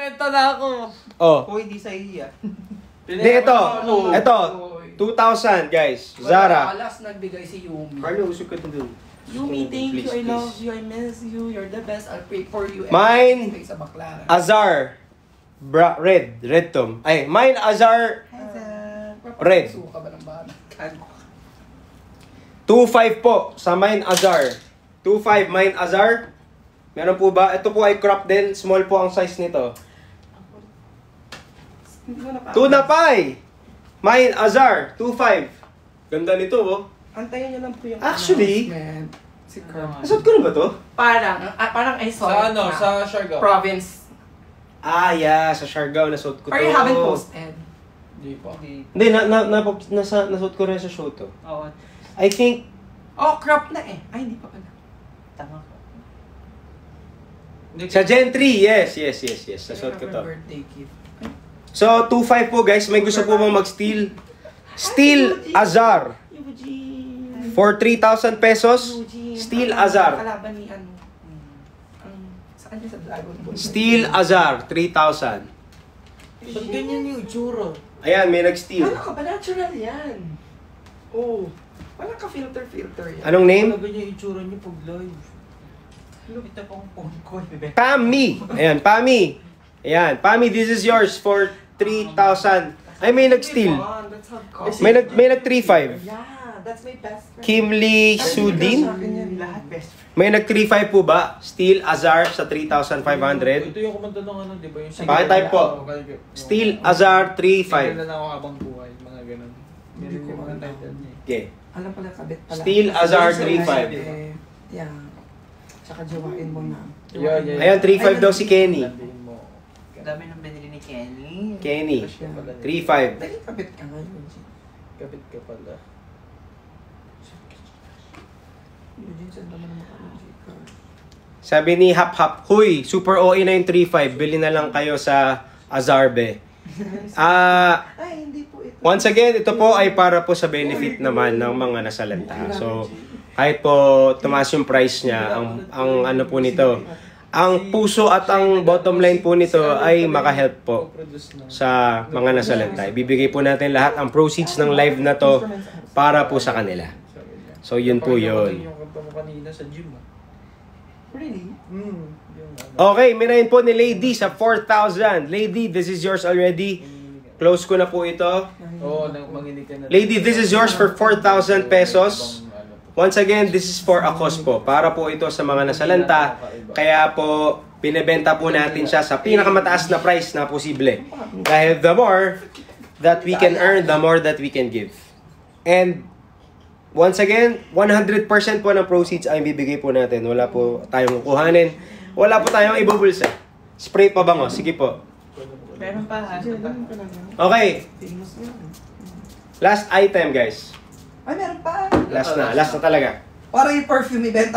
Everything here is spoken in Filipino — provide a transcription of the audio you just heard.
Benta na ako. Oh. Kung hindi sa iya. Hindi, ito. 2,000 guys. Zara. Last nagbigay si Yumi. Carlo, usog ka doon. Yumi, thank you. I love you. I miss you. You're the best. I'll pray for you. Mine. Sa Baclaran. Azar. Red Tom. Ay, mine Azar. Red. Suka ba ng bata? 2,500 po sa mine Azar. 2,500 mine Azar. Meron po ba? Ito po ay crop din. Small po ang size nito. Tunapay. Mine Azar. 2,500. Ganda nito oh. Antayin niyo lang po yung Actually, announcement. Si Kurt. nasot ko na ba to? Parang I saw Sa it ano? na. Sa Siargao? Province. Ah, yeah. Sa Siargao nasot ko to. Or you haven't posted. Hindi pa. Hindi, nasot ko rin sa show to. Oo. I think, Oh, crop na eh. Ay, hindi pa pala. Tama ka. sa Gen 3, yes. Nasot ko to. Birthday gift. So, 2,500 po guys. May gusto po bang mag-steal? Steel Azar. Eugene. For 3,000 pesos. Eugene. Steel Ang Azar. Kalaban ni ano. Saan niya sa Dragon Ball? Steel Azar, 3,000. Ba't ganyan yung itsura? Ayan, may nag-steal. Ano ka ba? Natural yan. Oh. Wala ka filter yan. Anong name? Ano ganyan yung itsura niyo pag live? Ito pong phone ko. Pami. Ayan, Pami. Ayan, Pami, this is yours for 3,000. Ay, may nag-steal. That's how cost. May nag 3,500. Yeah, that's my best friend. Kimli Sudin. Lahat best friend. May nag 3,500 po ba? Steel Azar sa 3,500. Ito yung kumanta ng ano, di ba? Yung Pakitime po. Steel Azar, 3,500. Tignan na ako habang buhay, mga ganun. Meron yung mga title niya. Okay. Alam pala, kabit pala. Steel Azar, Kasi 3,500. eh, yeah. Tsaka jawain mo na. Yeah. Ayan, 3,500 daw si Kenny. Sabihin mo. Ang dami nang binili ni Kenny. Kenny. Crush ka pala niya. 3,500. Dahil kabit ka nga, Eugene. Kapit ka pala. Eugene, saan naman naman kami, Eugene? Sabi ni Hap Hap, huy, super OE na yung 3,500. Bili na lang kayo sa Azarbe. Ay, hindi po ito. Once again, ito po ay para po sa benefit naman ng mga nasalanta. So, kahit po tumaas yung price niya, ang ano po nito, ang puso at ang bottom line po nito ay makahelp po sa mga nasalanta. Ibibigay po natin lahat ang proceeds ng live na to para po sa kanila. So, yun po yun. Yung kanta mo kanina sa gym, ah. Really? Okay, minayin po ni Lady sa 4,000. Lady, this is yours already. Close ko na po ito. Oo, manginig ka na. Lady, this is yours for 4,000 pesos. Once again, this is for a cause po. Para po ito sa mga nasalanta. Kaya po, pinebenta po natin siya sa pinakamataas na price na posible. Dahil the more that we can earn, the more that we can give. And once again, 100% po ng proceeds ay bibigay po natin. Wala po tayong kukuhanin. Wala po tayong ibubulsa. Spray pa bango. Sige po. Meron pa ha. Okay. Last item, guys. Ay, meron pa. Last na talaga. Parang yung perfume event.